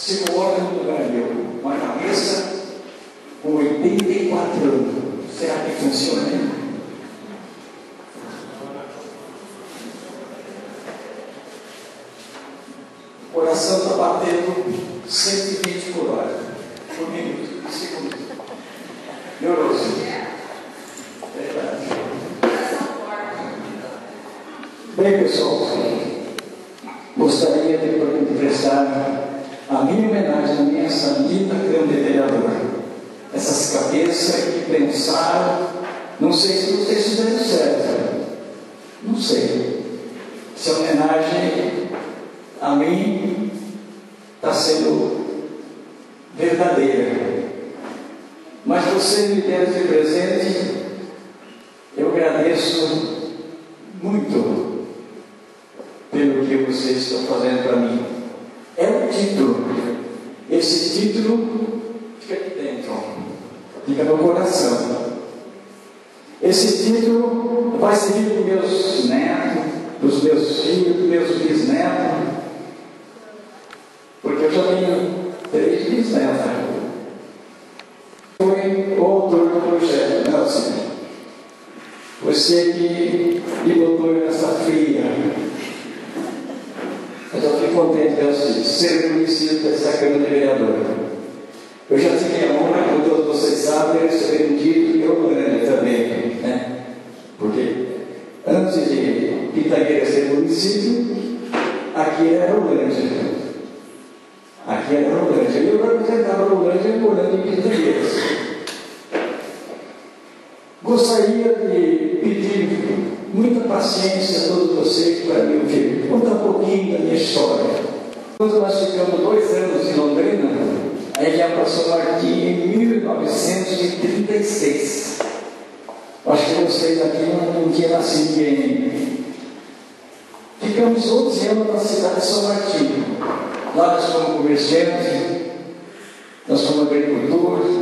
se coloca no lugar de uma cabeça com 84 anos. Será que funciona ainda? O coração está batendo 120 por hora, por minuto, por segundo. Neuroso. Verdade. Bem, pessoal, gostaria de prestar a minha homenagem à minha santita grande vereadora. Essas cabeças que pensaram, não sei se vocês fizeram certo, não sei. Essa homenagem a mim está sendo verdadeira. Mas você me deu de presente, eu agradeço muito pelo que vocês estão fazendo para mim. É um título. Esse título fica aqui dentro, fica no coração. Esse título vai servir para os meus netos, para os meus filhos, para os meus bisnetos, porque eu já tenho 3 bisnetos. Foi o autor do projeto, Nelson. Você que me botou nessa fria. Mas eu fico contente de ser conhecido dessa Câmara de Vereadores. Eu já tive a honra, como todos vocês sabem, de receber um título de Rolândia também, né? Porque antes de Pitangueira ser município, aqui era Rolândia. Aqui era Rolândia. E eu representava Rolândia morando em Pitangueiras. Gostaria de pedir muita paciência a todos vocês para me ouvir. Contar um pouquinho da minha história. Quando nós ficamos 2 anos em Londrina, aí já passou Martim em 1936. Acho que vocês aqui não tinha nascido ninguém. Ficamos 11 anos na cidade de São Martinho. Lá nós fomos comerciantes, nós fomos agricultores.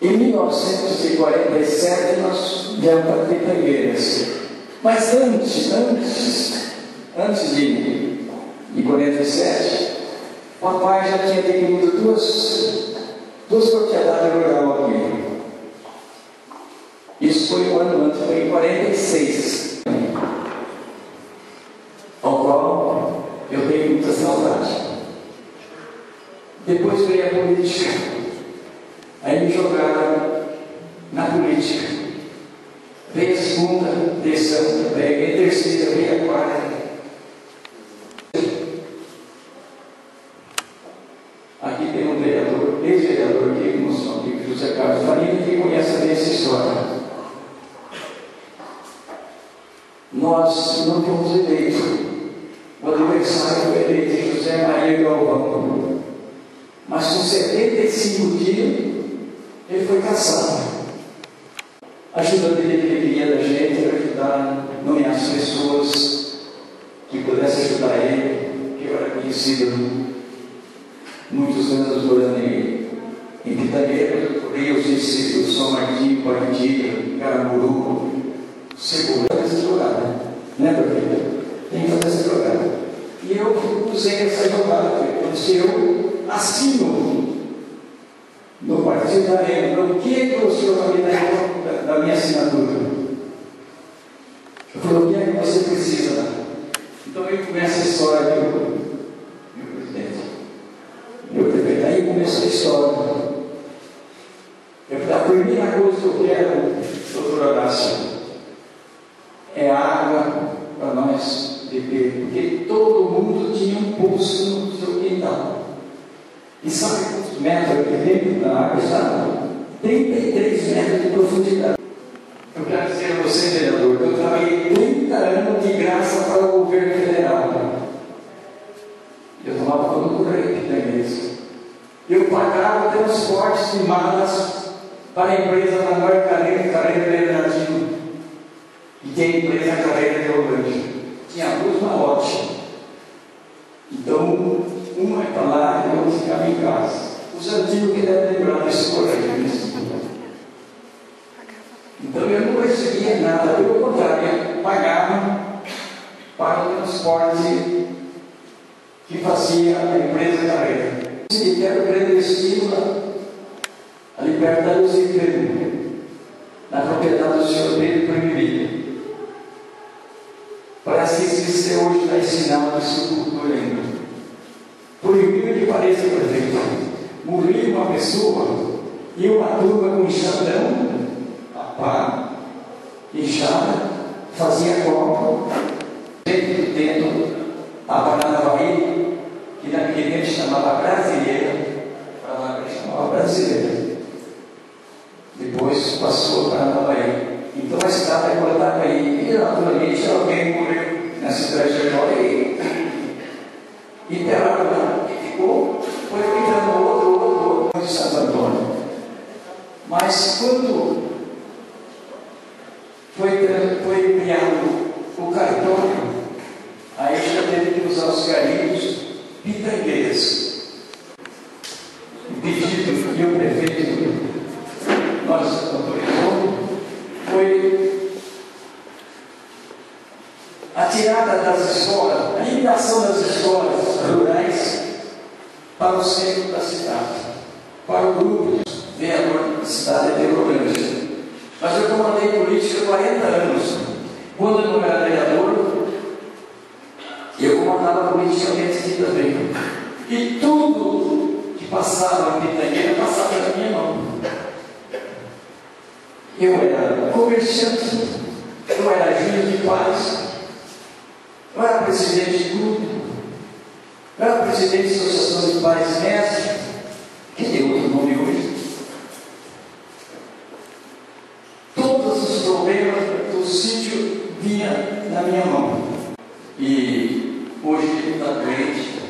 Em 1947 nós viemos para Pitangueiras. Mas antes de 47, o papai já tinha adquirido duas propriedades rurais aqui. Isso foi um ano antes, foi em 46, ao qual eu tenho muita saudade. Depois veio a política. Aí me jogaram na política. Veio a segunda eleição, veio a terceira, veio a quarta. Aqui tem um vereador, ex-vereador aqui, como são aqui, José Carlos Faria, que conhece bem essa história. Nós não fomos eleitos. O adversário foi eleito José Maria Galvão. Mas com 75 dias, ele foi caçado. A ajuda dele que ele queria da gente era ajudar a nomear as pessoas que pudessem ajudar ele, que eu era conhecido muitos anos morando em Pitangueiras, eu corria os discípulos São Martinho, Parintira, Caramuru, Segura, essa jogada, né, prefeito? Tem que fazer essa jogada. E eu usei essa jogada, porque se eu assino no partido da Arena, o que o senhor vai me dar da minha assinatura? Eu falei, o que é que você precisa? Então aí começa a história, meu presidente, meu prefeito. Aí começa a história. Eu falei, a primeira coisa que eu quero, doutor Horácio, é água para nós beber, porque todo mundo tinha um poço no seu quintal. E sabe quantos metros que dentro da água está? 33 metros de profundidade. Eu quero dizer a você, vereador, que eu trabalhei 30 anos de graça para o governo federal. Eu tomava conta do correio da igreja. Eu pagava transportes de malas para a empresa da maior carreira Bernardino. E tem a empresa Carreira de Rolândia. Tinha 2 malotes. Então, uma é para lá e a outra ficava em casa. Os antigos que devem lembrar desse correio. Então eu não recebia nada, pelo contrário, eu pagava para o transporte que fazia a empresa Carreira. O cemitério clandestino, ali perto da Luz Enfermo, na propriedade do senhor Pedro Primeirinho. Parece que existe hoje na ensinada de sepultura ainda. Por incrível que pareça, prefeito, morria uma pessoa e uma turma com enxadão, a pá, enxada, fazia copo, dentro a Paranavaí, que naquele tempo chamava brasileira, chamava brasileira. Depois passou para Paranavaí. Então a estrada é colocada aí, e naturalmente alguém morreu nessa trajetória e enterrado lá, e ficou, foi entrando outro de Santo Antônio. Mas quando foi criado o cartório, aí já teve que usar os garimpos pitangueiros. O pedido que o prefeito nós autorizou foi a tirada das escolas, a eliminação das escolas rurais para o centro da cidade, para o grupo vereador da cidade de Uberlândia. Mas eu comandei política há 40 anos. Quando eu não era vereador, eu comandava politicamente aqui também. E tudo que passava na Pitangueira passava na minha mão. Eu era comerciante, eu era juiz de paz, eu era presidente de clube, eu era presidente da Associação de Pais e Mestres, que tem outro nome hoje. Todos os problemas do sítio vinham na minha mão. E hoje ele está doente,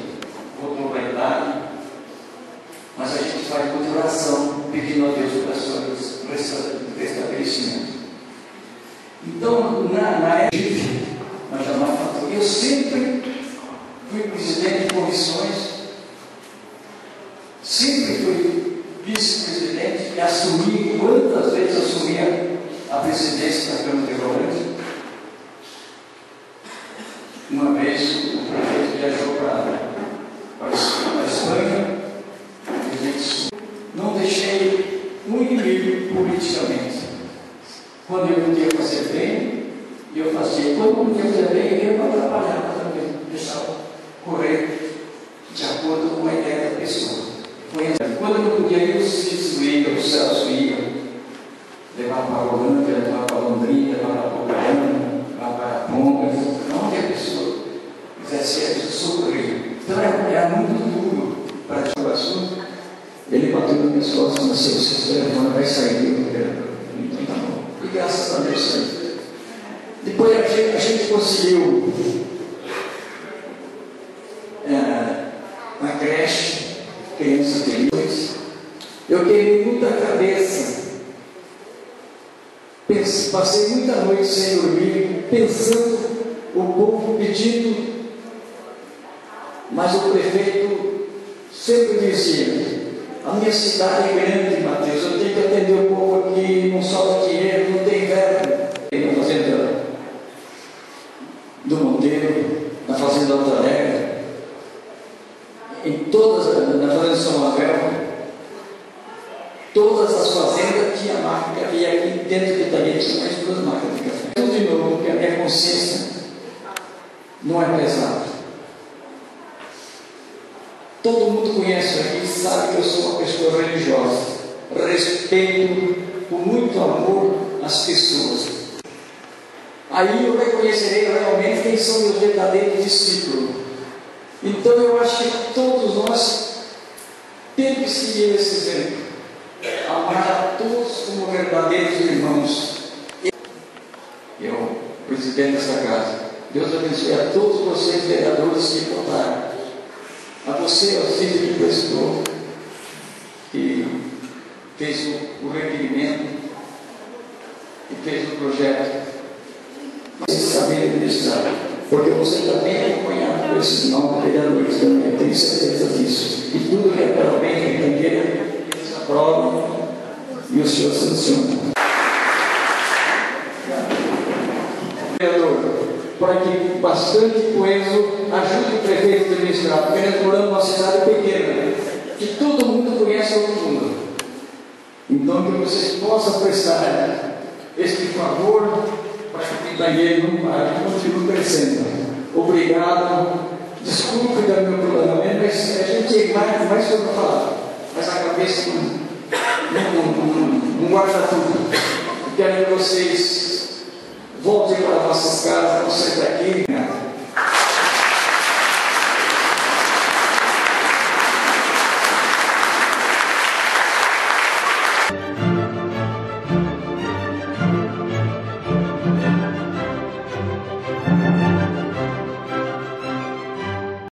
voltou para a idade, mas a gente faz muita oração pedindo a Deus para o seu restabelecimento. Então, na época, nós jamais falamos. Eu sempre fui presidente de comissões, sempre fui vice-presidente e assumi, quantas vezes assumia a presidência da Câmara de Uberlândia. Uma vez o prefeito viajou para a Espanha, não deixei um inimigo politicamente. Quando eu podia fazer bem, eu fazia. Quando não podia fazer bem, eu não atrapalhava também, deixava correr de acordo com a ideia da pessoa. Quando eu não podia ir, o Cícero ia, o Celso ia, levava para a Holanda, levava para a Londrina, levava para a Polônia, levava para a Ponga, onde a pessoa quisesse socorrer. Então era muito duro para o assunto. Ele bateu nas minhas costas, mas se você telefone vai sair, então tá bom. E graças a Deus saiu. Depois a gente conseguiu uma creche, crianças felizes. Eu queimei muita cabeça. Passei muita noite sem dormir, pensando, o povo pedindo, mas o prefeito sempre dizia: a minha cidade é grande, Mateus, eu tenho que atender o povo aqui, não sobra dinheiro, não tem verbo. Na fazenda do Monteiro, na fazenda Alta Alegre, na fazenda de São Manuel, todas as fazendas tinha máquina, e aqui dentro de Itaguaí tinha mais 2 máquinas de café. Tudo de novo, porque a minha consciência não é pesada. Todo mundo conhece aqui, sabe que eu sou uma pessoa religiosa. Respeito com muito amor as pessoas. Aí eu reconhecerei realmente quem são meus verdadeiros discípulos. Então eu acho que todos nós temos que seguir esse exemplo. Amar a todos como verdadeiros irmãos. Eu, presidente desta casa, Deus abençoe a todos vocês, vereadores que votaram. A você, auxílio que prestou, que fez o requerimento, que fez o projeto. Vocês sabem administrar, porque você está bem acompanhado por esses 9 vereadores também, eu tenho certeza disso. E tudo que é para o bem da Pitangueira, eles aprovam e o senhor sanciona. Vereador, para que bastante coeso ajude prefeito de Misturado, porque nós moramos numa cidade pequena, que todo mundo conhece todo mundo. Então, que vocês possam prestar este favor para que o banheiro não pare, continue crescendo. Obrigado. Desculpe do meu prolongamento, mas a gente tem mais coisa para falar. Mas a cabeça não guarda tudo. Quero que vocês voltem para nossas casas, não saiam daqui.